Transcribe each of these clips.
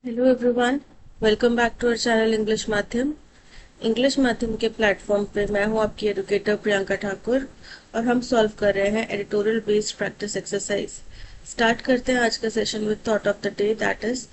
Hello everyone, welcome back to our channel English माध्यम के platform पे मैं हूं आपकी एडुकेटर प्रियंका ठाकुर और हम सॉल्व कर रहे हैं editorial based practice exercise. Start करते हैं आज का session with thought of the day, that is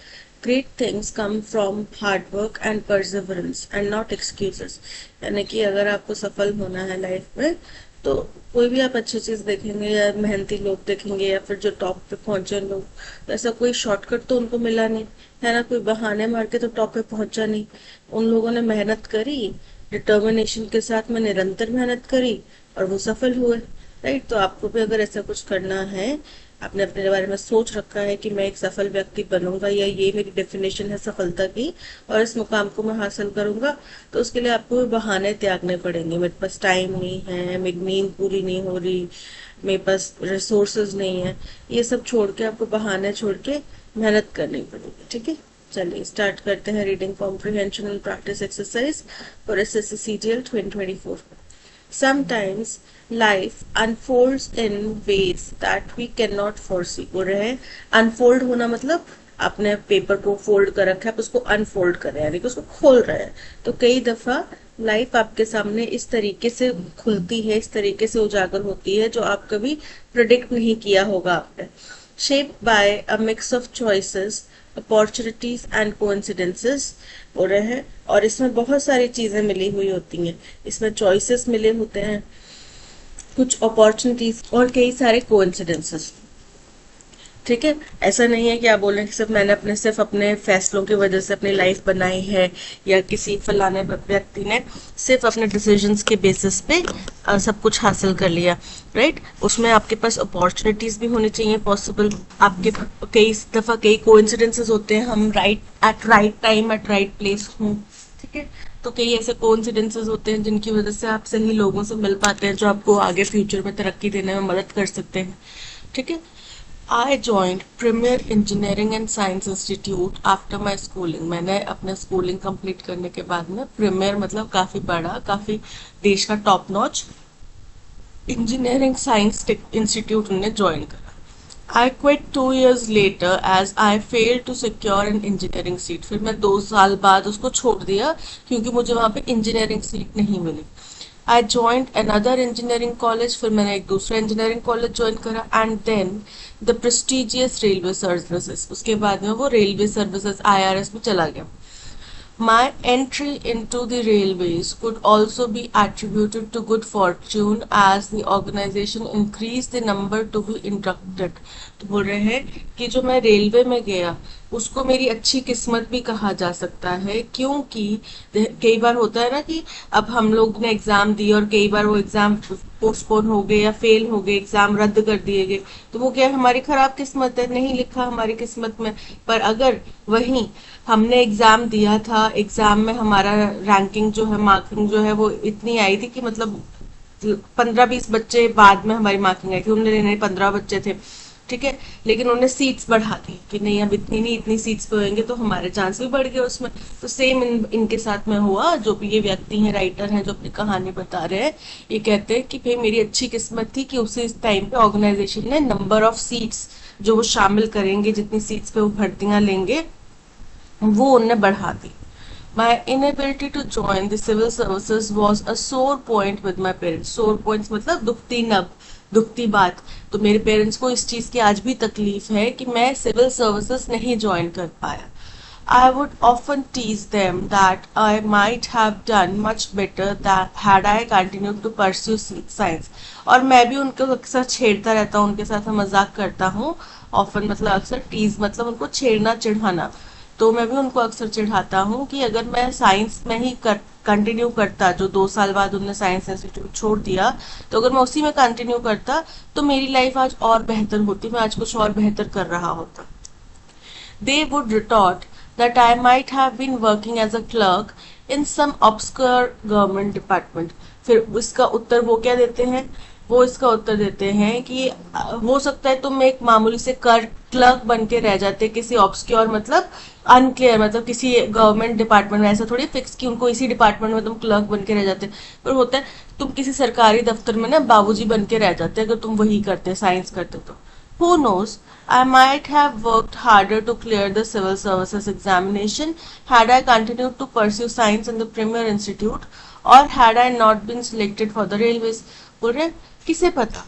great things come from hard work and perseverance and not excuses. यानी कि अगर आपको सफल होना है लाइफ में तो कोई भी आप अच्छी चीज देखेंगे या मेहनती लोग देखेंगे या फिर जो टॉप पे पहुंचे लोग, तो ऐसा कोई शॉर्टकट तो उनको मिला नहीं है ना, कोई बहाने मार के तो टॉप पे पहुंचा नहीं। उन लोगों ने मेहनत करी, डिटर्मिनेशन के साथ में निरंतर मेहनत करी और वो सफल हुए। राइट, तो आपको भी अगर ऐसा कुछ करना है, आपने अपने बारे में सोच रखा है कि मैं एक सफल व्यक्ति बनूंगा या ये मेरी डेफिनेशन है सफलता की और इस मुकाम को मैं हासिल करूंगा, तो उसके लिए आपको भी बहाने त्यागने पड़ेंगे। मेरे पास टाइम नहीं है, मेरी नींद पूरी नहीं हो रही, मेरे पास रिसोर्सेज नहीं है, ये सब छोड़ के आपको बहाने छोड़ के मेहनत करनी पड़ेगी। ठीक है, चलिए स्टार्ट करते हैं reading comprehension and practice exercise for SSC CGL 2024। Sometimes life unfolds in ways that we cannot foresee। बोल रहे हैं अनफोल्ड होना मतलब आपने पेपर को फोल्ड कर रखा है, आप उसको अनफोल्ड कर रहे हैं यानी कि उसको खोल रहे हैं। तो कई दफा लाइफ आपके सामने इस तरीके से खुलती है, इस तरीके से उजागर होती है जो आप कभी प्रिडिक्ट नहीं किया होगा आपने। Shaped by a mix of choices, opportunities and coincidences हो रहे हैं, और इसमें बहुत सारी चीजें मिली हुई होती हैं। इसमें चॉइसेस मिले होते हैं, कुछ अपॉर्चुनिटीज और कई सारे कोइंसिडेंसेस। ठीक है, ऐसा नहीं है कि आप बोल रहे हैं कि सिर्फ अपने फैसलों की वजह से अपनी लाइफ बनाई है या किसी फलाने व्यक्ति ने सिर्फ अपने डिसीजंस के बेसिस पे सब कुछ हासिल कर लिया। राइट, उसमें आपके पास अपॉर्चुनिटीज भी होनी चाहिए पॉसिबल। आपके कई दफा कई कोइंसिडेंसेस होते हैं, हम at right time at right place हूँ। ठीक है, तो कई ऐसे कोइंसिडेंसेस होते हैं जिनकी वजह से आप सही लोगों से मिल पाते हैं जो आपको आगे फ्यूचर में तरक्की देने में मदद कर सकते हैं। ठीक है, I joined Premier Engineering and Science Institute after my schooling। मैंने अपने स्कूलिंग कंप्लीट करने के बाद में प्रीमियर मतलब काफी बड़ा, काफी देश का top notch engineering science institute ने ज्वाइन करा। I quit 2 years later as I failed to secure an engineering seat। फिर मैं 2 साल बाद उसको छोड़ दिया क्योंकि मुझे वहां पे इंजीनियरिंग सीट नहीं मिली। I joined another engineering college। फिर मैंने एक दूसरा इंजीनियरिंग कॉलेज ज्वाइन करा and then the prestigious railway services. उसके बाद में वो रेलवे सर्विसेज IRS में चला गया। My entry into the railways could also be attributed to good fortune as the organization increased the number to be inducted। तो बोल रहे हैं कि जो मैं रेलवे में गया उसको मेरी अच्छी किस्मत भी कहा जा सकता है, क्योंकि कई बार होता है ना कि अब हम लोग ने एग्जाम दी और कई बार वो एग्जाम पोस्टपोन हो गए या फेल हो गए, एग्जाम रद्द कर दिए गए, तो वो क्या हमारी खराब किस्मत है, नहीं लिखा हमारी किस्मत में। पर अगर वहीं हमने एग्जाम दिया था, एग्जाम में हमारा रैंकिंग जो है, मार्किंग जो है वो इतनी आई थी कि मतलब 15-20 बच्चे बाद में हमारी मार्किंग आई थी, उनने लेने 15 बच्चे थे। ठीक है, लेकिन उन्होंने सीट्स बढ़ा दी कि नहीं अब इतनी नहीं इतनी सीट्स पे होंगे, तो हमारे चांस भी बढ़ गए उसमें। तो सेम इनके साथ में हुआ। जो भी ये व्यक्ति हैं, राइटर हैं, जो अपनी कहानी बता रहे हैं, ये कहते हैं कि भाई मेरी अच्छी किस्मत थी कि उसी टाइम पे ऑर्गेनाइजेशन ने नंबर ऑफ सीट्स जो वो शामिल करेंगे, जितनी सीट्स पे वो भर्तियां लेंगे, वो उनने बढ़ा दी। My inability to join the civil services was a sore point with my parents। sore points मतलब दुखती नब, दुखती बात। तो मेरे पेरेंट्स को इस चीज की आज भी तकलीफ है कि मैं सिविल सर्विसेज नहीं ज्वाइन कर पाया। I would often tease them that I might have done much better that had I continued to pursue science। और मैं भी उनको अक्सर छेड़ता रहता हूँ, उनके साथ मैं मजाक करता हूँ। ऑफन मतलब अक्सर, टीज मतलब उनको छेड़ना चिढ़ाना। तो मैं भी उनको अक्सर चिढ़ाता हूँ कि अगर मैं साइंस में ही कंटिन्यू करता, जो 2 साल बाद उन्होंने साइंस इंस्टीट्यूट छोड़ दिया, तो अगर मैं उसी में कंटिन्यू करता तो मेरी लाइफ आज और बेहतर होती, मैं आज कुछ और बेहतर कर रहा होता। They would retort that I might have been working as a clerk in some obscure government department। फिर इसका उत्तर वो क्या देते हैं, वो इसका उत्तर देते हैं कि हो सकता है तुम एक मामूली से क्लर्क बन के रह जाते किसी ऑब्सक्योर मतलब अनक्लियर, मतलब किसी गवर्नमेंट डिपार्टमेंट में। ऐसा थोड़ी फिक्स कि उनको इसी डिपार्टमेंट में तुम क्लर्क बन के रह जाते, पर होता है तुम किसी सरकारी दफ्तर में ना बाबूजी बन के रह जाते अगर तुम वही करते, साइंस करते। Who knows? I might have worked harder to clear the civil services examination had I continued to pursue science in the Premier Institute or had I not been selected for the railways. बोल रहे किसे पता,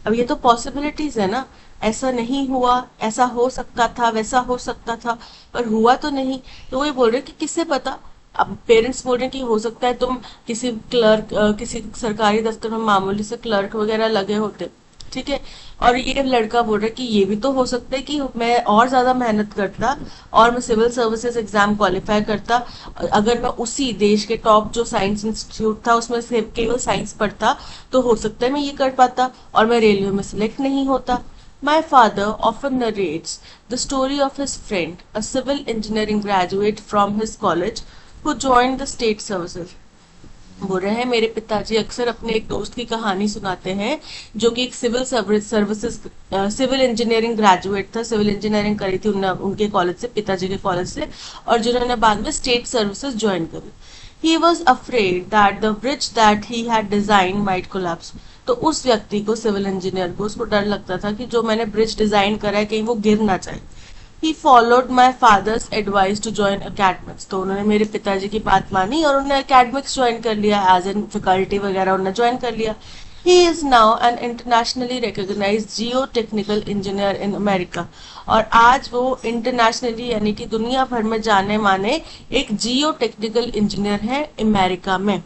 अब ये तो possibilities है ना, ऐसा नहीं हुआ, ऐसा हो सकता था, वैसा हो सकता था, पर हुआ तो नहीं। तो वो ये बोल रहे कि किसे पता। अब पेरेंट्स बोल रहे हैं कि हो सकता है तुम किसी क्लर्क, किसी सरकारी दफ्तर में मामूली से क्लर्क वगैरह लगे होते, ठीक है। और ये लड़का बोल रहा है कि ये भी तो हो सकता है कि मैं और ज्यादा मेहनत करता और मैं सिविल सर्विसेज एग्जाम क्वालिफाई करता, अगर मैं उसी देश के टॉप जो साइंस इंस्टीट्यूट था उसमें से केवल साइंस पढ़ता, तो हो सकता है मैं ये कर पाता और मैं रेलवे में सिलेक्ट नहीं होता। My father often narrates the story of his friend, a civil engineering graduate from his college, who joined the state services. बोल रहे हैं मेरे पिताजी अक्सर अपने एक दोस्त की कहानी सुनाते हैं जो कि एक civil services civil engineering graduate था, सिविल इंजीनियरिंग करी थी उनके कॉलेज से, पिताजी के कॉलेज से, और जिन्होंने बाद में स्टेट सर्विसेज ज्वाइन करी। He was afraid that the bridge that he had design might collapse. तो उस व्यक्ति को, सिविल इंजीनियर को, उसको डर लगता था कि जो मैंने ब्रिज डिजाइन करा है कहीं वो गिर ना जाए। He followed my father's advice to join academics. तो उन्होंने मेरे पिताजी की बात मानी और उन्होंने academics ज्वाइन कर लिया, एज एन फैकल्टी वगैरह उन्होंने ज्वाइन कर लिया। He is now an internationally recognized geotechnical engineer in America. और आज वो इंटरनेशनली यानी कि दुनिया भर में जाने माने एक जियो टेक्निकल इंजीनियर है अमेरिका में।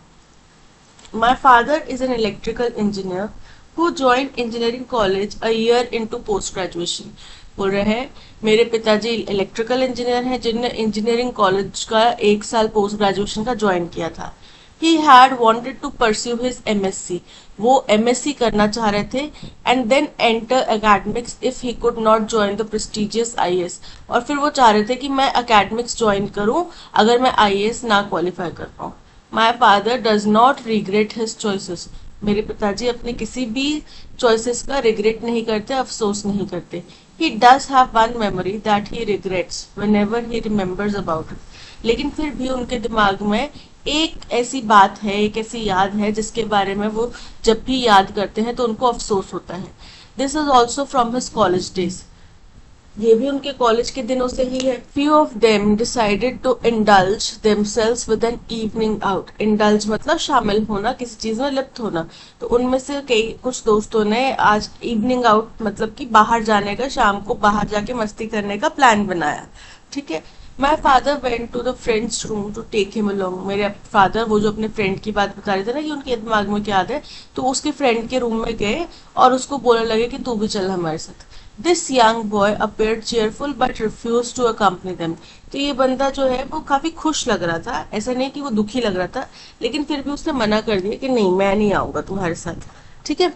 My father is an electrical engineer who joined engineering college a year into post graduation. बोल रहे हैं मेरे पिताजी इलेक्ट्रिकल इंजीनियर हैं जिनने इंजीनियरिंग कॉलेज का एक साल पोस्ट ग्रेजुएशन का ज्वाइन किया था। He had wanted to pursue his MSc. वो MSc करना चाह रहे थे and then enter academics if he could not join the prestigious IAS. और फिर वो चाह रहे थे कि मैं academics ज्वाइन करूं अगर मैं IAS ना क्वालिफाई कर पाऊं। My father does not regret his choices. मेरे पिताजी अपने किसी भी चॉइसेस का रिग्रेट नहीं करते, अफसोस नहीं करते। He does have one memory that he regrets whenever he remembers about it. लेकिन फिर भी उनके दिमाग में एक ऐसी बात है, एक ऐसी याद है जिसके बारे में वो जब भी याद करते हैं तो उनको अफसोस होता है। This is also from his college days. ये भी उनके कॉलेज के दिनों से ही है। Few of them decided to indulge themselves with an evening out. Indulge मतलब शामिल होना, किसी चीज में लिप्त होना। तो उनमें से कुछ दोस्तों ने आज इवनिंग आउट मतलब कि बाहर जाने का, शाम को बाहर जाके मस्ती करने का प्लान बनाया, ठीक है। My father went to the friend's room to take him along. मेरे फादर वो जो अपने फ्रेंड की बात बता रहे थे ना कि उनके दिमाग में क्या याद है, तो उसके फ्रेंड के रूम में गए और उसको बोलने लगे कि तू भी चल हमारे साथ। This young boy appeared cheerful but refused to accompany them. तो ये बंदा जो है वो काफी खुश लग रहा था, ऐसा नहीं कि वो दुखी लग रहा था, लेकिन फिर भी उसने मना कर दिया कि नहीं मैं नहीं आऊंगा तुम्हारे साथ, ठीक है।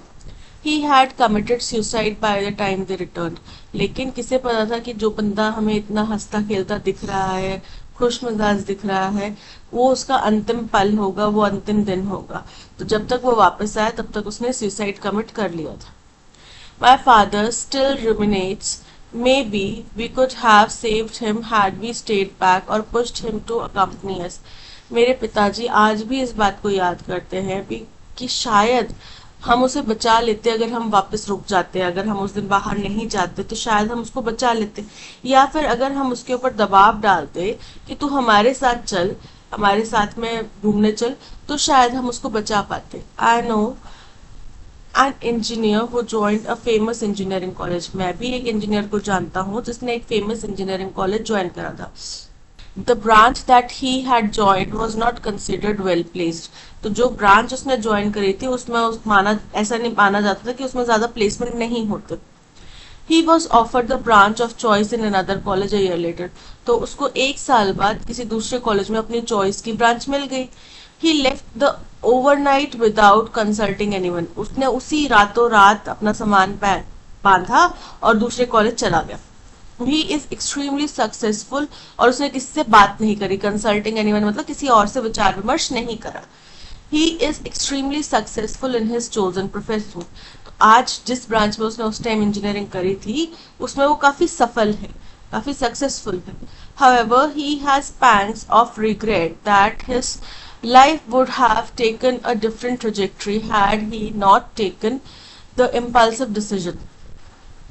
He had committed suicide by the time they returned. लेकिन किसे पता था कि जो बंदा हमें इतना हंसता खेलता दिख रहा है, खुश मिजाज दिख रहा है, वो उसका अंतिम पल होगा, वो अंतिम दिन होगा। तो जब तक वो वापस आया तब तक उसने सुसाइड कमिट कर लिया था। My father still ruminates. Maybe we could have saved him had we stayed back or pushed him to accompany us. मेरे पिताजी आज भी इस बात को याद करते हैं कि शायद हम उसे बचा लेते अगर हम वापस रुक जाते, अगर हम उस दिन बाहर नहीं जाते तो शायद हम उसको बचा लेते, या फिर अगर हम उसके ऊपर दबाव डालते कि तू हमारे साथ चल, हमारे साथ में घूमने चल, तो शायद हम उसको बचा पाते। I know an engineer who joined a famous engineering college. मैं भी एक इंजीनियर को जानता हूँ जिसने एक फेमस इंजीनियरिंग कॉलेज ज्वाइन करा था। The branch that he had joined was not considered well placed. तो जो ब्रांच उसने ज्वाइन करी थी उसमें ऐसा नहीं माना जाता था कि उसमें ज्यादा प्लेसमेंट नहीं होते। He was offered the branch of choice in another college a year later. तो उसको एक साल बाद किसी दूसरे कॉलेज में अपनी चॉइस की ब्रांच मिल गई। He left the overnight without consulting anyone. उसने उसी रातों रात अपना सामान बांधा और दूसरे कॉलेज चला गया। He is extremely successful और उसने किसी से बात नहीं करी, कंसल्टिंग एनीवन मतलब किसी और से विचार विमर्श नहीं करा। He is extremely successful in his chosen profession. तो आज जिस ब्रांच में उसने उस टाइम इंजीनियरिंग करी थी उसमें वो काफी सफल है, काफी सक्सेसफुल है। However, he has pangs of regret that his life would have taken a different trajectory had he not taken the impulsive decision.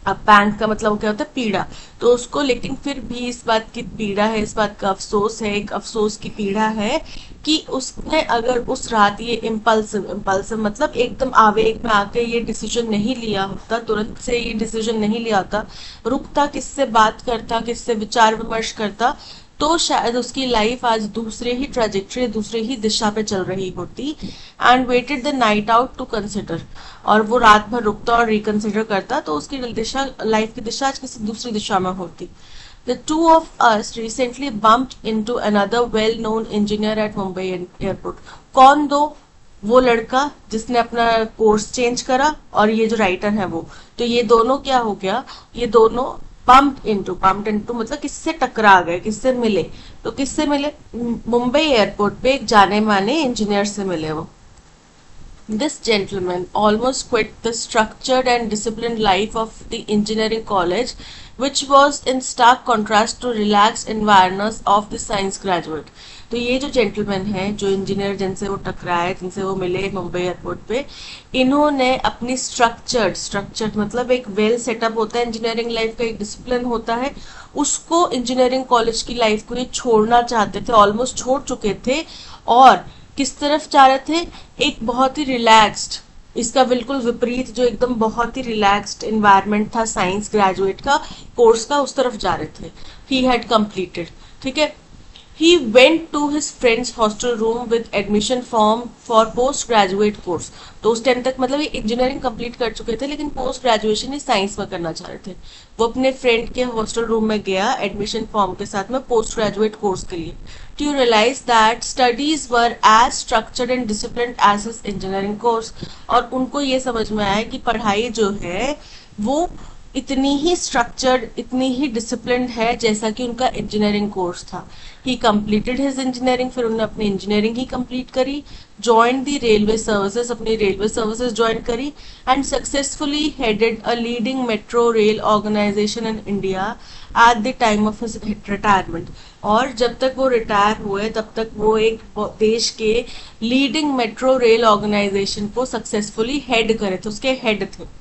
अब पैंक का मतलब क्या होता है, पीड़ा। तो उसको, लेकिन फिर भी इस बात की पीड़ा है, इस बात का अफसोस है, एक अफसोस की पीड़ा है कि उसने अगर उस रात ये इम्पल्सिव, इम्पल्सिव मतलब एकदम आवेग में आके ये डिसीजन नहीं लिया होता, तुरंत से ये डिसीजन नहीं लिया होता, रुकता, किससे बात करता, किससे विचार विमर्श करता, तो शायद उसकी लाइफ आज दूसरे ही ट्रेजेक्टरी, दूसरे ही दिशा पे चल रही होती। And waited the night out to consider, और वो रात भर रुकता और रिकंसिडर करता, तो उसकी दिशा, लाइफ की दिशा आज किसी दूसरी दिशा में होती। The two of us recently bumped into another well-known engineer at Mumbai airport. कौन दो? वो लड़का जिसने अपना कोर्स चेंज करा, और ये जो राइटर है वो। तो ये दोनों क्या हो गया, ये दोनों बम्प्ड इनटू मतलब किससे टकरा गए, किससे मिले? तो किससे मिले? मुंबई एयरपोर्ट पे एक जाने माने इंजीनियर से मिले वो। This gentleman almost quit the structured and disciplined life of the engineering college, which was in stark contrast to relaxed environs of the science graduate. तो ये जो जेंटलमैन है, जो इंजीनियर जिनसे वो टकराए, जिनसे वो मिले मुंबई एयरपोर्ट पे, इन्होंने अपनी स्ट्रक्चर्ड मतलब एक वेल सेटअप होता है इंजीनियरिंग लाइफ का, एक डिसिप्लिन होता है, उसको इंजीनियरिंग कॉलेज की लाइफ को ये छोड़ना चाहते थे, ऑलमोस्ट छोड़ चुके थे। और किस तरफ जा रहे थे? एक बहुत ही रिलैक्स्ड, इसका बिल्कुल विपरीत, जो एकदम बहुत ही रिलैक्स्ड एनवायरनमेंट था साइंस ग्रेजुएट का कोर्स का, उस तरफ जा रहे थे। ही हैड कंप्लीटेड, ठीक है। He went to his friend's hostel room with admission form for post graduate course. तो उस टाइम तक मतलब ये इंजीनियरिंग कंप्लीट कर चुके थे, लेकिन पोस्ट ग्रेजुएशन ही साइंस में करना चाह रहे थे। वो अपने फ्रेंड के हॉस्टल रूम में गया एडमिशन फॉर्म के साथ में पोस्ट ग्रेजुएट कोर्स के लिए। To realize that studies were as structured and disciplined as his engineering course. और उनको ये समझ में आया कि पढ़ाई जो है वो इतनी ही स्ट्रक्चर्ड, इतनी ही डिसिप्लिन्ड है जैसा कि उनका इंजीनियरिंग कोर्स था। ही कंप्लीटेड हिज इंजीनियरिंग, फिर उन्होंने अपनी इंजीनियरिंग ही कंप्लीट करी। ज्वाइन द रेलवे सर्विसेज, अपनी रेलवे सर्विसेज ज्वाइन करी। And successfully headed a leading metro rail organisation in India at the time of his retirement. और जब तक वो रिटायर हुए तब तक वो एक देश के लीडिंग मेट्रो रेल ऑर्गेनाइजेशन को सक्सेसफुली हेड करे थे, उसके हेड थे।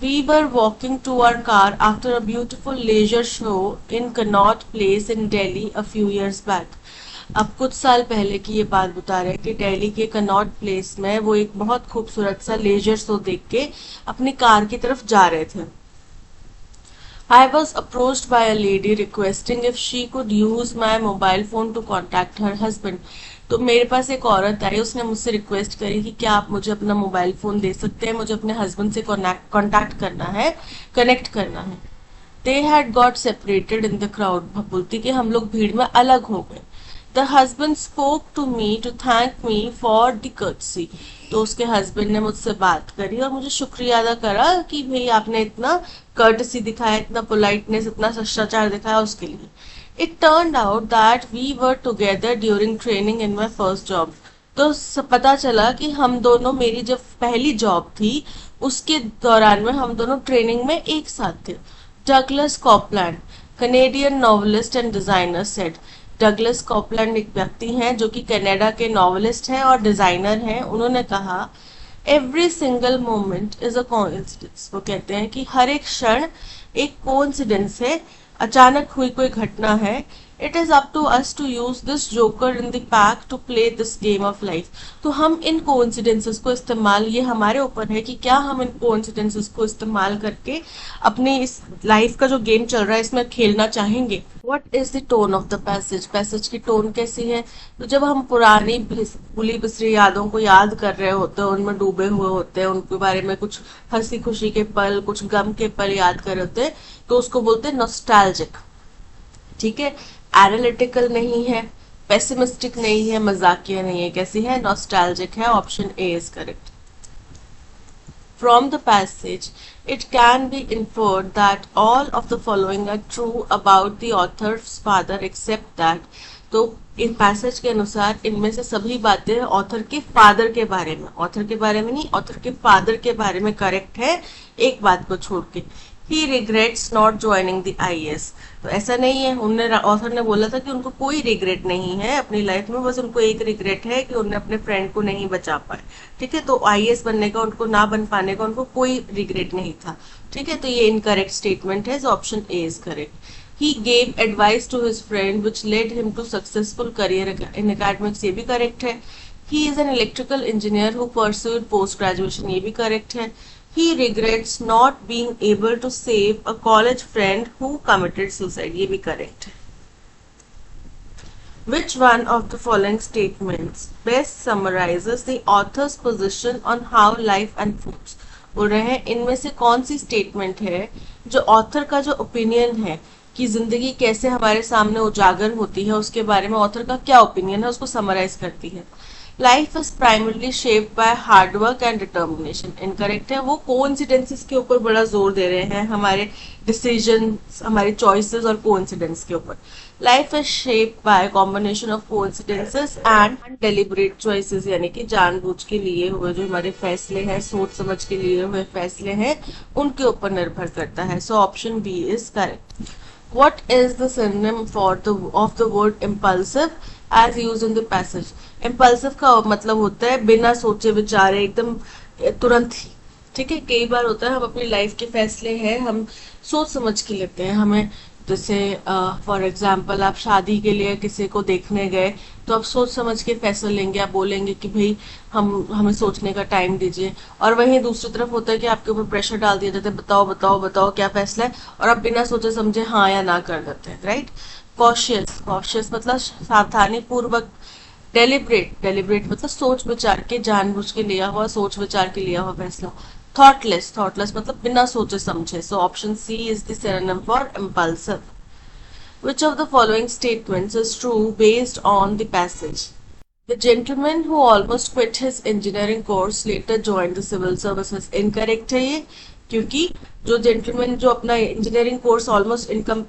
We were walking to our car after a beautiful leisure show in Connaught Place in Delhi a few years back. अब कुछ साल पहले की ये बात बता रहे हैं कि दिल्ली के कनॉट प्लेस में वो एक बहुत खूबसूरत सा लेजर शो देख के अपनी कार की तरफ जा रहे थे। I was approached by a lady requesting if she could use my mobile phone to contact her husband. तो मेरे पास एक औरत आई, उसने मुझसे रिक्वेस्ट करी कि क्या आप मुझे अपना मोबाइल फोन दे सकते हैं, मुझे अपने हस्बैंड से कॉन्टैक्ट करना है, कनेक्ट करना है। They had got separated in the crowd, बोलती कि हम लोग भीड़ में अलग हो गए। The husband spoke to me to thank me for the courtesy. तो उसके हस्बैंड ने मुझसे बात करी और मुझे शुक्रिया अदा करा कि भाई आपने इतना कर्टसी दिखाया, इतना पोलाइटनेस, इतना शिष्टाचार दिखाया, उसके लिए। It turned out that we were together during training in my first job. तो पता चला कि हम दोनों, मेरी जब पहली जॉब थी उसके दौरान में हम दोनों ट्रेनिंग में एक साथ थे। Douglas Copeland, Canadian novelist and designer said. Douglas Copeland एक व्यक्ति हैं जो कि कनाडा के नॉवलिस्ट हैं और डिजाइनर हैं। उन्होंने कहा every single moment is a coincidence. वो कहते हैं कि हर एक क्षण एक कोइंसिडेंस है, अचानक हुई कोई घटना है। It is up to us to use this joker in the pack to play this game of life. तो हम इन कोइंसिडेंसेस को इस्तेमाल, ये हमारे ऊपर है कि क्या हम इन कोइंसिडेंसेस को इस्तेमाल करके अपनी इस लाइफ का जो गेम चल रहा है इसमें खेलना चाहेंगे। What is the tone of the passage? Passage की टोन कैसी है? तो जब हम पुरानी भूली बिसरी यादों को याद कर रहे होते हैं, उनमें डूबे हुए होते हैं, उनके बारे में कुछ हंसी खुशी के पल, कुछ गम के पल याद कर रहे होते हैं, तो उसको बोलते हैं नॉस्टैल्जिक। ठीक है, एनालिटिकल नहीं है, पेसिमिस्टिक नहीं है, मजाकिया नहीं है, कैसी है? नॉस्टैल्जिक है। Option A is correct. From the passage, it can be inferred that all of the following are true about the author's father except that. तो इस पैसेज के अनुसार इनमें से सभी बातें ऑथर के फादर के बारे में, ऑथर के बारे में नहीं, ऑथर के फादर के बारे में करेक्ट है, एक बात को छोड़ के। He regrets not joining the IAS. तो ऐसा नहीं है, उनने ऑथर ने बोला था कि उनको कोई रिग्रेट नहीं है अपनी लाइफ में, बस उनको एक रिग्रेट है कि उन्होंने अपने फ्रेंड को नहीं बचा पाए। ठीक है, तो आईएएस बनने का, उनको ना बन पाने का उनको कोई रिग्रेट नहीं था। ठीक है, तो ये इनकरेक्ट स्टेटमेंट है, option A is correct. He gave advice to his friend which led him to successful career in academics, ये भी करेक्ट है। He is an electrical engineer who pursued post graduation, ये भी करेक्ट है। He regrets not being able to save a college friend who committed suicide, ये भी correct है। Which one of the following statements best summarizes the author's position on how life unfolds? बोल रहे हैं इनमें से कौन सी स्टेटमेंट है जो ऑथर का जो ओपिनियन है कि जिंदगी कैसे हमारे सामने उजागर होती है, उसके बारे में ऑथर का क्या ओपिनियन है, उसको समराइज करती है। Life is primarily shaped by hard work and determination, incorrect है। वो कोइंसिडेंसेस के ऊपर बड़ा जोर दे रहे हैं, हमारे डिसीजन, हमारी चॉइसेस और कोइंसिडेंस के ऊपर। Life is shaped by combination of coincidences and deliberate choices, यानी कि जानबूझ के लिए हुए जो हमारे फैसले हैं, सोच समझ के लिए हुए फैसले हैं, उनके ऊपर निर्भर करता है। So option B is correct. What is the synonym of the word impulsive as used in the passage? Impulsive का मतलब होता है बिना सोचे विचारे, एकदम तुरंत ही। ठीक है, कई बार होता है हम अपनी लाइफ के फैसले हैं हम सोच समझ के लेते हैं। हमें जैसे फॉर एग्जाम्पल आप शादी के लिए किसी को देखने गए तो आप सोच समझ के फैसला लेंगे, आप बोलेंगे कि भाई हमें सोचने का टाइम दीजिए। और वहीं दूसरी तरफ होता है कि आपके ऊपर प्रेशर डाल दिया जाता है, बताओ बताओ बताओ क्या फैसला है, और आप बिना सोचे समझे हाँ या ना कर देते हैं, राइट। कॉशियस, कॉशियस मतलब सावधानी पूर्वक। डेलिब्रेट मतलब सोच विचार के, जानबूझ के लिया हुआ, सोच विचार के लिया हुआ फैसला। थॉटलेस, थॉटलेस मतलब बिना सोचे समझे। So option C is the synonym for impulsive. Which of the following statements is true based on the passage? The gentleman who almost quit his engineering course later joined the civil services. Incorrect है ये, क्योंकि जो gentleman जो अपना engineering course almost income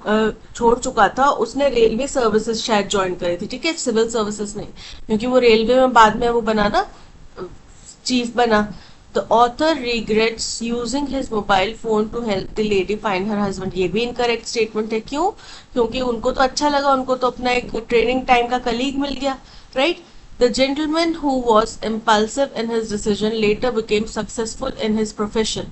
छोड़ चुका था, उसने रेलवे सर्विसेज शायद ज्वाइन करी थी। ठीक है, सिविल सर्विसेज नहीं, क्योंकि वो रेलवे में बाद में वो बना ना, चीफ बना। The author regrets using his mobile phone to help the lady find her husband, ये भी इनकरेक्ट स्टेटमेंट है। क्यों? क्योंकि उनको तो अच्छा लगा, उनको तो अपना एक ट्रेनिंग टाइम का कलीग मिल गया, right. The gentleman who was impulsive in his decision later became successful in his profession,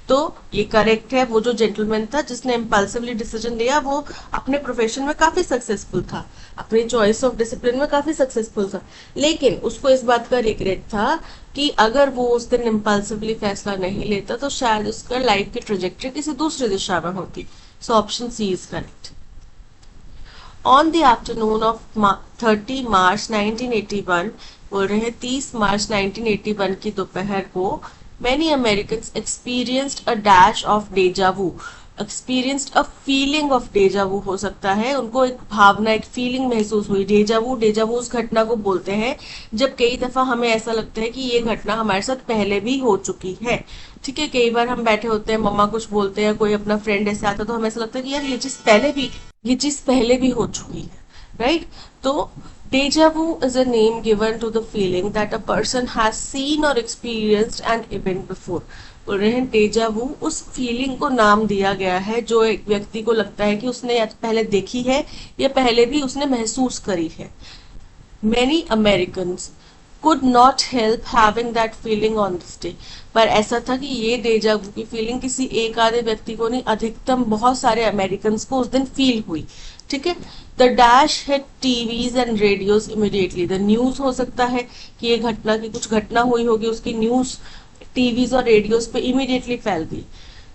तो ये करेक्ट है। वो जो जेंटलमैन था जिसने इम्पल्सिवली डिसीजन लिया, वो अपने प्रोफेशन में काफी सक्सेसफुल था, अपनी चॉइस ऑफ डिसिप्लिन में काफी सक्सेसफुल था, लेकिन उसको इस बात का रिग्रेट था कि अगर वो उस दिन इम्पल्सिवली फैसला नहीं लेता तो शायद उसका लाइफ की ट्रेजेक्टरी किसी दूसरी दिशा में होती। So option C is correct. On the afternoon of 30 March 1981, बोल रहे हैं 30 मार्च 1981 की दोपहर को, many Americans experienced a dash of deja vu. Experienced a feeling of deja vu हो सकता है, उनको एक भावना, एक फीलिंग महसूस हुई। डेजा वू उस घटना को बोलते हैं जब कई दफा हमें ऐसा लगता है कि ये घटना हमारे साथ पहले भी हो चुकी है। ठीक है, कई बार हम बैठे होते हैं, मम्मा कुछ बोलते हैं, कोई अपना फ्रेंड ऐसे आता है तो हमें ऐसा लगता है कि यार ये चीज पहले भी हो चुकी है, राइट। तो Deja vu is a name given to the feeling that a person has seen or experienced an event before. बोल रहे हैं डेजा वू उस फीलिंग को नाम दिया गया है जो एक व्यक्ति को लगता है कि उसने पहले देखी है या पहले भी उसने महसूस करी है। Many Americans could not help having that feeling on this day. पर ऐसा था कि ये डेजा वू की फीलिंग किसी एक आधे व्यक्ति को नहीं, अधिकतम बहुत सारे अमेरिकन को उस दिन फील हुई। ठीक है, the dash hit TVs and radios immediately. The news हो सकता है कि ये घटना की कुछ घटना हुई होगी, उसकी न्यूज टीवीज और रेडियोज पे इमीडिएटली फैल गई।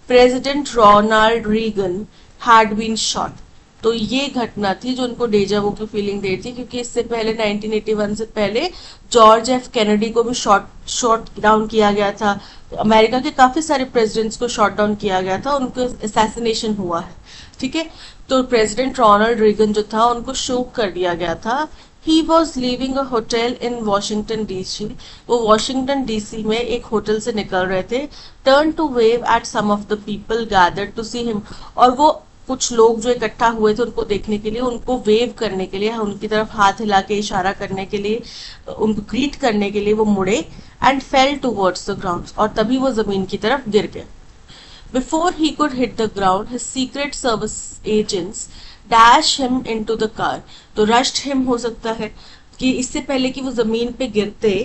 President Ronald Reagan had been shot, तो ये घटना थी जो उनको डेजा वू की फीलिंग दे रही थी, क्योंकि इससे पहले 1981 से पहले जॉर्ज एफ कैनेडी को भी शॉट डाउन किया गया था। अमेरिका के काफी सारे प्रेसिडेंट्स को शॉट डाउन किया गया था, उनको असैसिनेशन हुआ है। ठीक है, तो प्रेसिडेंट रोनाल्ड रीगन जो था उनको शूट कर दिया गया था। He was living a hotel in Washington DC, वो वॉशिंगटन डीसी में एक होटल से निकल रहे थे। Turn to wave at some of the people gathered to see him, और वो कुछ लोग जो इकट्ठा हुए थे उनको देखने के लिए, उनको वेव करने के लिए, उनकी तरफ हाथ हिला के इशारा करने के लिए, उनको ग्रीट करने के लिए वो मुड़े। And fail towards the ground, और तभी वो जमीन की तरफ गिर गए। Before he could hit the ground, his secret service agents dash him into the car. तो rushed him हो सकता है कि इससे पहले कि वो जमीन पे गिरते,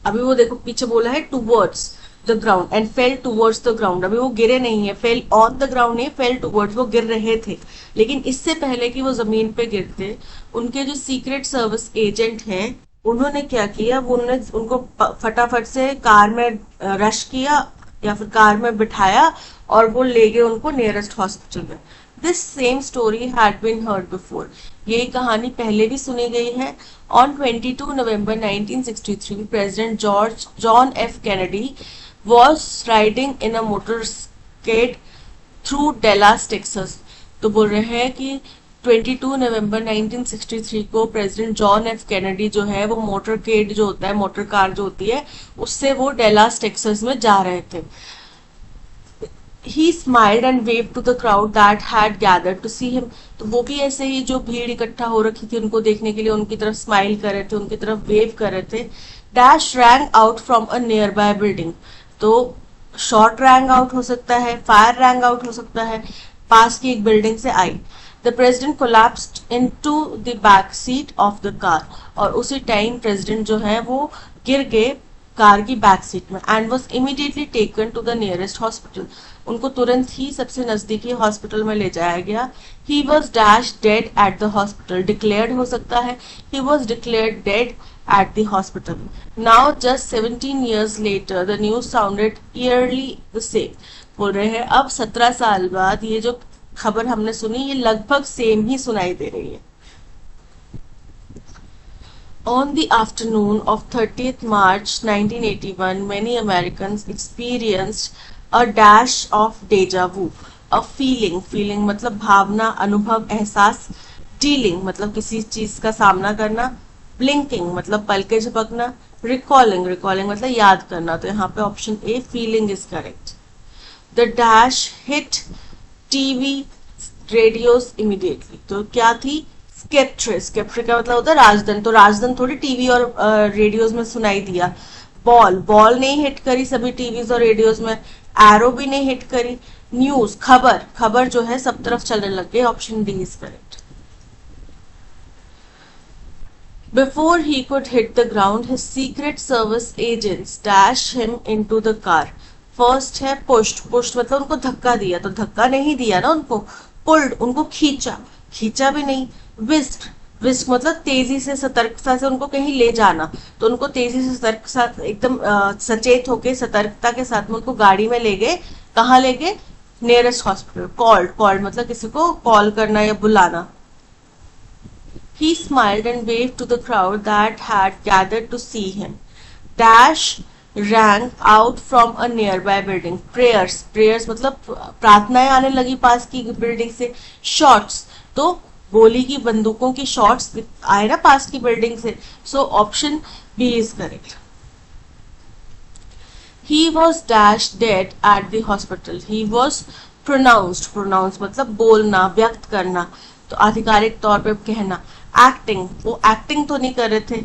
अभी वो देखो पीछे बोला है towards the ground and fail towards the ground, अभी वो गिरे नहीं है, फेल ऑन द ग्राउंड नहीं, फेल टूवर्ड्स, वो गिर रहे थे। लेकिन इससे पहले कि वो जमीन पे गिरते, उनके जो सीक्रेट सर्विस एजेंट हैं उन्होंने क्या किया, वो उन्होंने उनको फटाफट से कार में रश किया या फिर कार में बिठाया और वो ले गए उनको नियरेस्ट हॉस्पिटल में। This same story had been heard before, ये कहानी पहले भी सुनी गई है। On 22 November 1963 president John F Kennedy was riding in a motorcade through Dallas, Texas। तो बोल रहे हैं कि 22 नवंबर 1963 को प्रेसिडेंट जॉन एफ कैनेडी जो है वो मोटरकेड जो होता है, मोटर कार जो होती है, उससे वो डेलास टेक्सास में जा रहे थे। He smiled and waved to the crowd that had gathered to see him। तो वो भी ऐसे ही जो भीड़ इकट्ठा हो रखी थी उनको देखने के लिए उनकी तरफ स्माइल कर रहे थे, उनकी तरफ वेव कर रहे थे। Dash rang out from a nearby building। तो शॉट रैंग आउट हो सकता है, फायर रैंग आउट हो सकता है, पास की एक बिल्डिंग से आई। The president collapsed into the back seat of the car, और उसी टाइम प्रेसिडेंट जो है वो गिर गए कार की बैक सीट में। And was immediately taken to the nearest hospital, उनको तुरंत ही सबसे नजदीकी हॉस्पिटल में ले जाया गया। He was dash dead at the hospital, declared हो सकता है, he was declared dead at the hospital। Now just 17 years later the news sounded eerily the same। बोल रहे हैं अब 17 साल बाद ये जो खबर हमने सुनी ये लगभग सेम ही सुनाई दे रही है। On the afternoon of 30th March 1981 many Americans experienced a dash of deja vu। a feeling मतलब भावना, अनुभव, एहसास। dealing मतलब किसी चीज का सामना करना। ब्लिंकिंग मतलब पलके झपकना। रिकॉलिंग मतलब याद करना। तो यहाँ पे option a feeling is correct. The dash hit TV radios immediately, तो क्या थी, स्केप्ट्रे का मतलब होता है राजदन, तो राजदन थोड़ी टीवी और रेडियोस में सुनाई दिया। बॉल नहीं हिट करी सभी टीवीज और रेडियोस में, एरो भी नहीं हिट करी। न्यूज खबर जो है सब तरफ चलने लग गई, option D is correct. Before he could hit the ground, his secret service agents dashed him into the car। First है pushed मतलब उनको धक्का दिया, तो धक्का नहीं दिया ना उनको, pulled उनको खींचा भी नहीं। whisked मतलब तेजी से, सतर्कता से उनको कहीं ले जाना, तो उनको तेजी से सतर्क साथ एकदम सचेत होके सतर्कता के साथ में उनको गाड़ी में ले गए। कहाँ ले गए, नियरेस्ट हॉस्पिटल। कॉल्ड मतलब किसी को कॉल करना या बुलाना। He smiled and waved to the crowd that had gathered to see him। Dash rang out from a nearby building। Prayers मतलब प्रार्थनाएं आने लगी पास की बिल्डिंग से। Shots तो गोली की, बंदूकों की शॉट्स आए ना पास की बिल्डिंग से। So option B is correct. He was dashed dead at the hospital। He was pronounced मतलब बोलना, व्यक्त करना, तो आधिकारिक तौर पे कहना। एक्टिंग, वो एक्टिंग तो नहीं कर रहे थे,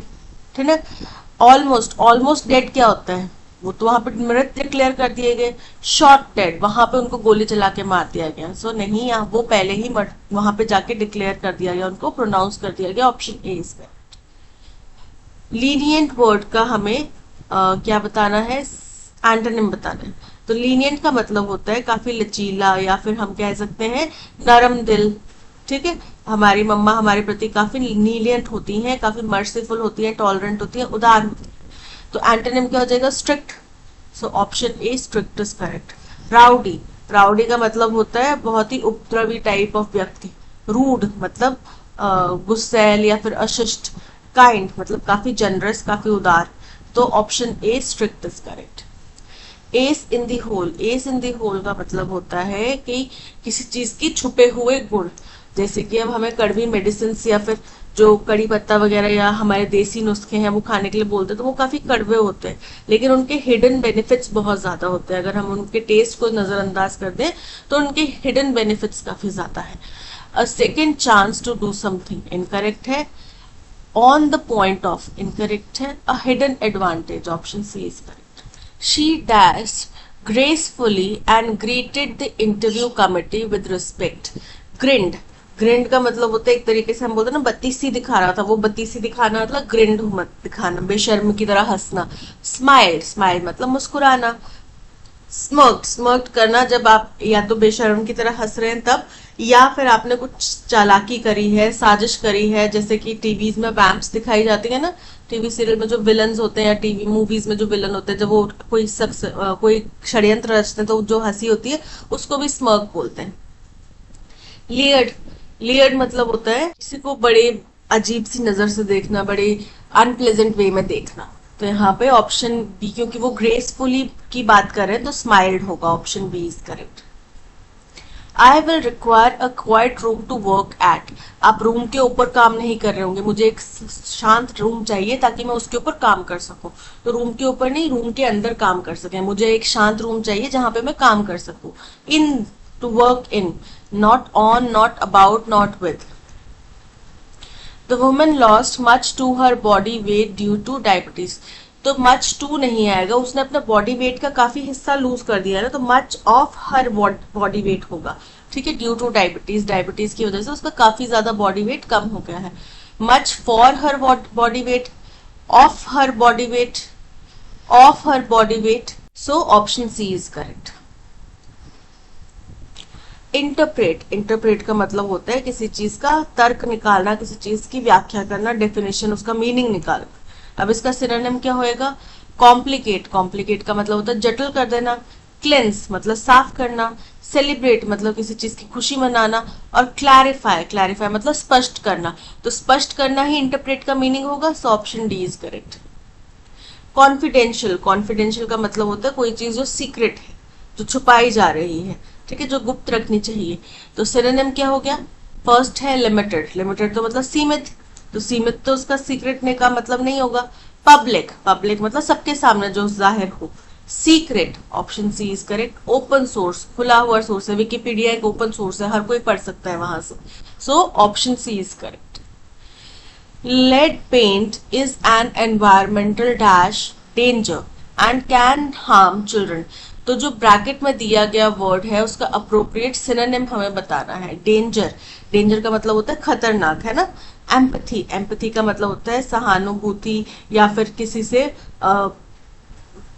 ठीक है। ऑलमोस्ट डेड क्या होता है, वो तो वहां पे मृत डिक्लेयर कर दिए गए। शॉट डेड, वहां पे उनको गोली चला के मार दिया गया। सो नहीं, वो पहले ही वहां पे जाके डिक्लेयर कर दिया गया, उनको प्रोनाउंस कर दिया गया। Option A is correct. Lenient word का हमें क्या बताना है, एंटोनिम बताना है। तो लीनियंट का मतलब होता है काफी लचीला, या फिर हम कह सकते हैं नरम दिल, ठीक है। हमारी मम्मा हमारे प्रति काफी लीनियंट होती हैं, काफी मर्सीफुल होती हैं, टॉलरेंट होती हैं, उदार होती हैं। तो एंटोनिम क्या हो जाएगा, strict. So option A strict is correct. Rowdy का मतलब होता है बहुत ही उपद्रवी टाइप ऑफ व्यक्ति। रूड मतलब गुस्सैल या फिर अशिष्ट। काइंड मतलब काफी जनरस, काफी उदार। तो option A strict is correct. As in the whole का मतलब होता है कि किसी चीज की छुपे हुए गुण, जैसे कि अब हमें कड़वी मेडिसिन या फिर जो कड़ी पत्ता वगैरह या हमारे देसी नुस्खे हैं वो खाने के लिए बोलते हैं, तो वो काफी कड़वे होते हैं, लेकिन उनके हिडन बेनिफिट्स बहुत ज्यादा होते हैं। अगर हम उनके टेस्ट को नजरअंदाज कर दें तो उनके हिडन बेनिफिट्स काफी ज्यादा है। A second chance to do something incorrect है। On the point of incorrect है। A hidden advantage, option C is correct. She dash gracefully and greeted the interview committee with respect. Grinned, grinned का मतलब होता है एक तरीके से हम बोलते हैं ना बत्ती सी दिखा रहा था, वो बत्ती सी दिखाना मतलब ग्रिंड मत दिखाना, बेशर्म की तरह हंसना. स्माइल, स्माइल मतलब मुस्कुराना. स्मर्क्ड, स्मर्क्ड करना जब आप या तो बेशर्म की तरह हंस रहे हैं तब, या फिर आपने कुछ चालाकी करी है, साजिश करी है, जैसे कि टीवीज में वैम्प्स दिखाई जाती है ना, टीवी सीरियल में जो विलन्स होते हैं या टीवी मूवीज में जो विलन होते हैं, जब वो कोई कोई षड्यंत्र रचते हैं तो जो हंसी होती है उसको भी स्मर्क बोलते हैं. लियर्ड, लियर्ड मतलब होता है किसी को बड़े अजीब सी नजर से देखना, बड़े अनप्लेजेंट वे में देखना. तो यहाँ पे ऑप्शन बी, क्योंकि वो ग्रेसफुली की बात कर रहे हैं तो स्माइल्ड होगा. Option B is correct. I will require a quiet room to work at. आप रूम के ऊपर काम नहीं कर रहे होंगे, मुझे एक शांत रूम चाहिए ताकि मैं उसके ऊपर काम कर सकूं. तो रूम के ऊपर नहीं, रूम के अंदर काम कर सके. मुझे एक शांत रूम चाहिए जहां पे मैं काम कर सकूं. In, to work in, not on, not about, not with. The woman lost much to her body weight due to diabetes. तो मच टू नहीं आएगा, उसने अपना बॉडी वेट का काफी हिस्सा लूज कर दिया है ना, तो much of her body wait होगा. ठीक है, ड्यू टू डायबिटीज, डायबिटीज की वजह से उसका काफी ज्यादा बॉडी वेट कम हो गया है. Much for her body weight, of her body weight, of her body weight. So option C is correct. Interpret, interpret का मतलब होता है किसी चीज का तर्क निकालना, किसी चीज की व्याख्या करना, डेफिनेशन, उसका मीनिंग निकालना. अब इसका सिनोनिम क्या होएगा? कॉम्प्लिकेट, कॉम्प्लिकेट का मतलब होता है जटिल कर देना. क्लेंस मतलब साफ करना. सेलिब्रेट मतलब किसी चीज की खुशी मनाना. और क्लैरिफाई, क्लैरिफाई मतलब स्पष्ट करना. तो स्पष्ट करना ही इंटरप्रेट का मीनिंग होगा. So option D is correct. Confidential, confidential का मतलब होता है कोई चीज जो सीक्रेट है, जो छुपाई जा रही है, ठीक है, जो गुप्त रखनी चाहिए. तो सिनोनिम क्या हो गया? फर्स्ट है लिमिटेड, लिमिटेड तो मतलब सीमित, तो सीमित तो उसका सीक्रेट ने का मतलब नहीं होगा. पब्लिक, पब्लिक मतलब सबके सामने जो जाहिर हो. Secret, option C is correct. Open source, खुला हुआ सोर्स है, विकिपीडिया एक ओपन सोर्स है, हर कोई पढ़ सकता है वहां से. So option C is correct. Lead paint is an environmental dash danger and can harm children. तो जो ब्रैकेट में दिया गया वर्ड है उसका अप्रोप्रिएट सिनोनिम हमें बताना है. डेंजर, डेंजर का मतलब होता है खतरनाक, है ना. एम्पथी, एम्पथी का मतलब होता है सहानुभूति या फिर किसी से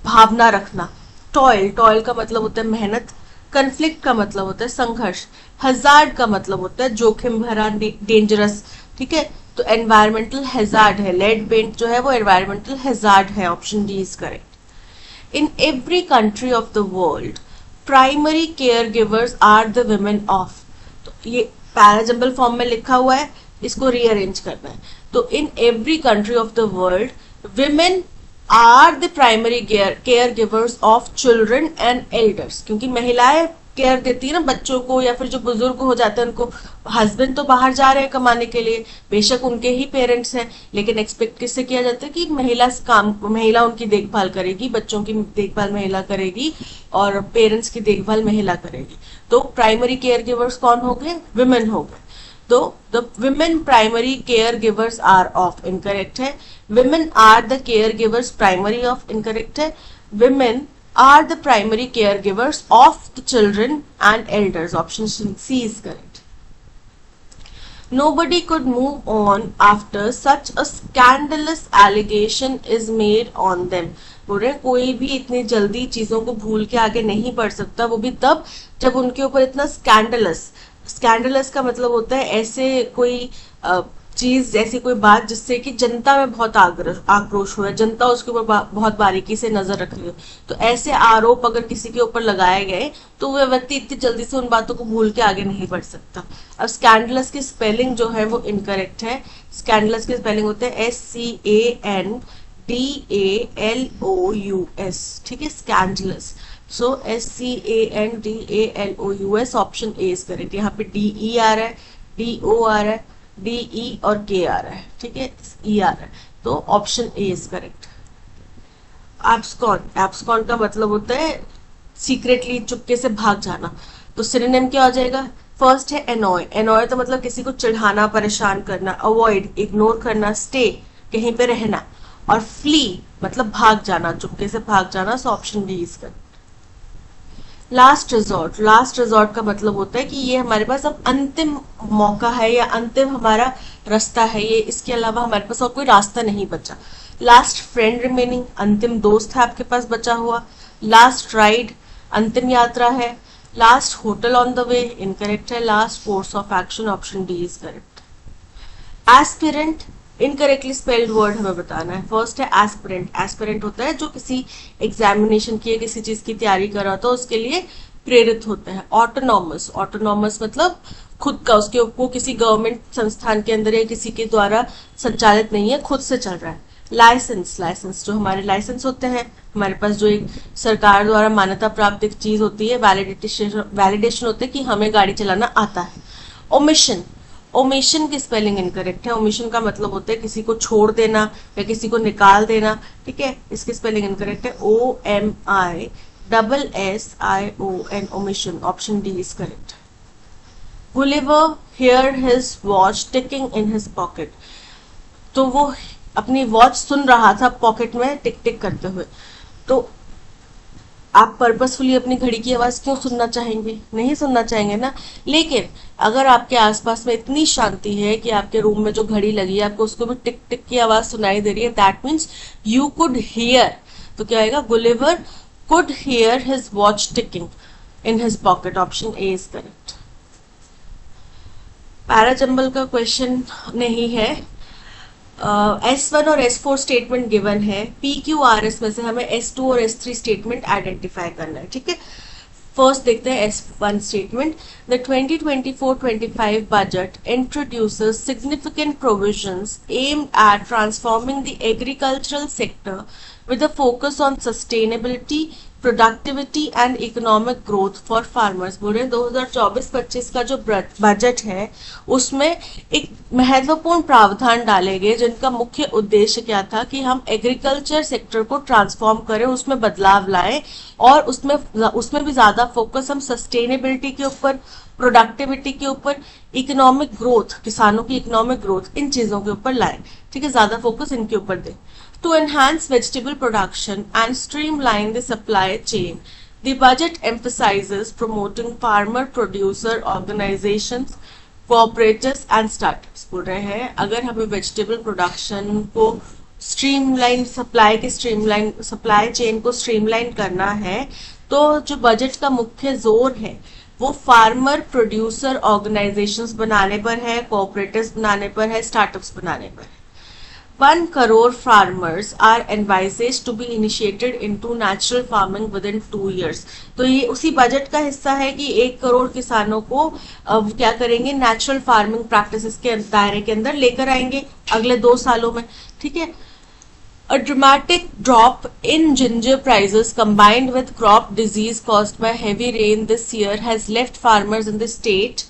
भावना रखना. टॉयल, टॉयल का मतलब होता है मेहनत. कन्फ्लिक्ट का मतलब होता है संघर्ष. हजार्ड का मतलब होता है जोखिम भरा, डेंजरस. ठीक है, तो एनवायरमेंटल हैजार्ड है. लेड पेंट जो है वो एनवायरमेंटल हैजार्ड है. Option D is correct. In every country of the world, primary caregivers are the women of. तो ये पैराजम्बल फॉर्म में लिखा हुआ है, इसको रीअरेंज करना है. तो in every country of the world women are the primary caregivers of children and elders. क्योंकि महिलाएं केयर देती है ना बच्चों को, या फिर जो बुजुर्ग हो जाते हैं उनको. हस्बैंड तो बाहर जा रहे हैं कमाने के लिए, बेशक उनके ही पेरेंट्स हैं, लेकिन एक्सपेक्ट किससे किया जाता है कि महिला उनकी देखभाल करेगी, बच्चों की देखभाल महिला करेगी और पेरेंट्स की देखभाल महिला करेगी. तो प्राइमरी केयर गिवर्स कौन हो गए? विमेन हो गए. तो the women primary care givers are of, incorrect है. Women are the care givers primary of, incorrect है. Women are the primary caregivers of the children and elders. Option C is correct. Nobody could move on after such a scandalous allegation is made on them. बोल रहे कोई भी इतनी जल्दी चीजों को भूल के आगे नहीं बढ़ सकता, वो भी तब जब उनके ऊपर इतना स्कैंडलस, स्कैंडलस का मतलब होता है ऐसे कोई चीज, ऐसी कोई बात जिससे कि जनता में बहुत आक्रोश हो, जनता उसके ऊपर बहुत बारीकी से नजर रख रही हो. तो ऐसे आरोप अगर किसी के ऊपर लगाए गए तो वह व्यक्ति इतनी जल्दी से उन बातों को भूल के आगे नहीं बढ़ सकता. अब स्कैंडलस की स्पेलिंग जो है वो इनकरेक्ट है. स्कैंडलस की स्पेलिंग होते हैं SCANDALOUS. ठीक है, scandalous. So SCANDALOUS. Option A is correct. यहाँ पे DE आ रहा है, DO आ रहा है, DE और K आ रहा है. ठीक है, E आ रहा है. तो ऑप्शन ए इज करेक्ट. एब्सकॉन, एब्सकॉन का मतलब होता है सीक्रेटली, चुपके से भाग जाना. तो सिनोनिम क्या हो जाएगा? फर्स्ट है एनॉय, एनॉय तो मतलब किसी को चिढ़ाना, परेशान करना. अवॉइड, इग्नोर करना. स्टे, कहीं पे रहना. और फ्ली मतलब भाग जाना, चुपके से भाग जाना. So option D is correct. Last resort का मतलब होता है कि ये हमारे पास अब अंतिम मौका है या अंतिम हमारा रास्ता है, ये इसके अलावा हमारे पास और कोई रास्ता नहीं बचा। लास्ट फ्रेंड रिमेनिंग, अंतिम दोस्त है आपके पास बचा हुआ। लास्ट राइड, अंतिम यात्रा है। Last hotel on the way, incorrect है। Last course of action, option D is correct. Aspirant, incorrectly spelled word हमें बताना है। फर्स्ट है एस्पिरेंट। एस्पिरेंट होता है जो किसी एग्जामिनेशन की या किसी चीज की तैयारी कर रहा था उसके लिए प्रेरित होता है। ऑटोनॉमस, ऑटोनॉमस मतलब खुद का, उसके वो किसी गवर्नमेंट संस्थान के अंदर या किसी के द्वारा संचालित नहीं है, खुद से चल रहा है। लाइसेंस, लाइसेंस जो हमारे लाइसेंस होते हैं, हमारे पास जो एक सरकार द्वारा मान्यता प्राप्त एक चीज होती है, वैलिडेशन होते है कि हमें गाड़ी चलाना आता है। ओमिशन, ओमिशन की स्पेलिंग इनकरेक्ट है। ओमिशन का मतलब होता है किसी को छोड़ देना या किसी को निकाल देना, ठीक है, इसकी स्पेलिंग इनकरेक्ट है। OMISSION, omission, option D is correct. Gulliver here his watch ticking in his pocket, तो वो अपनी वॉच सुन रहा था पॉकेट में टिक टिक करते हुए। तो आप पर्पसफुली अपनी घड़ी की आवाज क्यों सुनना चाहेंगे? नहीं सुनना चाहेंगे ना। लेकिन अगर आपके आसपास में इतनी शांति है कि आपके रूम में जो घड़ी लगी है आपको उसको भी टिक टिक की आवाज सुनाई दे रही है, that means you could hear. तो क्या आएगा? Gulliver could hear his watch ticking in his pocket, option A is correct. Parajumble का क्वेश्चन नहीं है। S1 और S4 स्टेटमेंट गिवन है। PQRS में से हमें S2 और S3 स्टेटमेंट आइडेंटिफाई करना है, ठीक है। फर्स्ट देखते हैं S1 statement. The 2024-25 budget introduces significant provisions aimed at transforming the agricultural sector with a focus on sustainability, productivity and economic growth for farmers. बोल रहे हैं 2024-25 का जो बजट है उसमें एक महत्वपूर्ण प्रावधान डाले गए जिनका मुख्य उद्देश्य क्या था कि हम एग्रीकल्चर सेक्टर को ट्रांसफॉर्म करें, उसमें बदलाव लाएं और उसमें भी ज्यादा फोकस हम सस्टेनेबिलिटी के ऊपर, प्रोडक्टिविटी के ऊपर, इकोनॉमिक ग्रोथ, किसानों की इकोनॉमिक ग्रोथ, इन चीजों के ऊपर लाएं, ठीक है, ज्यादा फोकस इनके ऊपर दें। To enhance vegetable production and streamline the supply chain, the budget emphasizes promoting farmer-producer organizations, cooperatives and startups। बोल रहे हैं अगर हमें वेजिटेबल प्रोडक्शन को सप्लाई चेन को स्ट्रीमलाइन करना है तो जो बजट का मुख्य जोर है वो फार्मर प्रोड्यूसर ऑर्गेनाइजेशंस बनाने पर है, कोऑपरेटिव्स बनाने पर है, स्टार्टअप्स बनाने पर है। 1 crore farmers are advised to be initiated into natural farming within 2 years। तो ये उसी बजट का हिस्सा है कि 1 करोड़ किसानों को क्या करेंगे, नेचुरल फार्मिंग प्रैक्टिसेस के दायरे के अंदर लेकर आएंगे अगले 2 सालों में, ठीक है। A dramatic drop in ginger prices combined with crop disease caused by heavy rain this year has left farmers in the state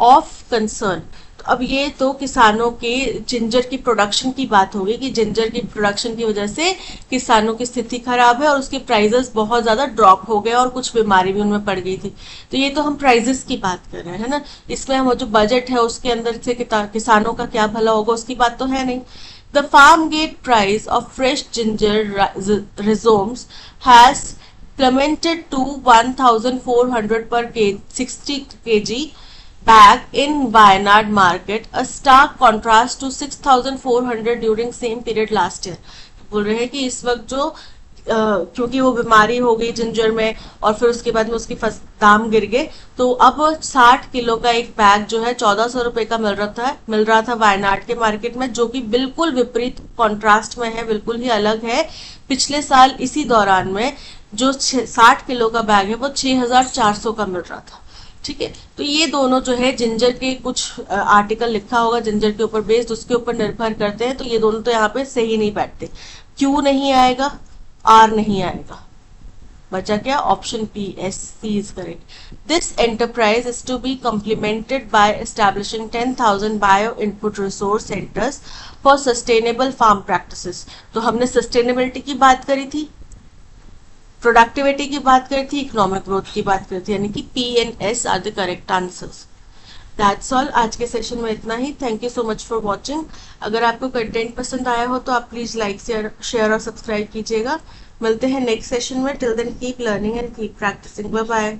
of concern। अब ये तो किसानों के जिंजर की प्रोडक्शन की बात होगी कि जिंजर की प्रोडक्शन की वजह से किसानों की स्थिति खराब है और उसके प्राइसेस बहुत ज्यादा ड्रॉप हो गए और कुछ बीमारी भी उनमें पड़ गई थी। तो ये तो हम प्राइसेस की बात कर रहे हैं ना, इसमें हम जो बजट है उसके अंदर से किसानों का क्या भला होगा उसकी बात तो है नहीं। The farm gate price of fresh ginger rhizomes has plummeted to 1,400 per 60 kg bag in Wayanad market, a stark contrast to 6,400 during same period last year। बोल रहे हैं कि इस वक्त जो क्योंकि वो बीमारी हो गई जिंजर में और फिर उसके बाद में उसकी दाम गिर गए, तो अब 60 किलो का एक बैग जो है 1400 रुपए का मिल रहा था वायनाड के मार्केट में, जो कि बिल्कुल विपरीत कॉन्ट्रास्ट में है, बिल्कुल ही अलग है। पिछले साल इसी दौरान में जो 60 किलो का बैग है वो 6400 का मिल रहा था, ठीक है। तो ये दोनों जो है जिंजर के कुछ आर्टिकल लिखा होगा जिंजर के ऊपर बेस्ड, उसके ऊपर निर्भर करते हैं, तो ये दोनों तो यहाँ पे सही नहीं बैठते। क्यों नहीं आएगा? आर नहीं आएगा, बचा क्या? Option P, C is correct. This enterprise is to be complemented by establishing 10,000 bio input resource centres for sustainable farm practices. तो हमने सस्टेनेबिलिटी की बात करी थी, प्रोडक्टिविटी की बात करी थी, इकोनॉमिक ग्रोथ की बात करी थी, यानी कि P and S are the correct answers. That's all, आज के सेशन में इतना ही। Thank you so much for watching. अगर आपको कंटेंट पसंद आया हो तो आप प्लीज लाइक शेयर और सब्सक्राइब कीजिएगा। मिलते हैं नेक्स्ट सेशन में। Till then keep learning and keep practising. Bye bye.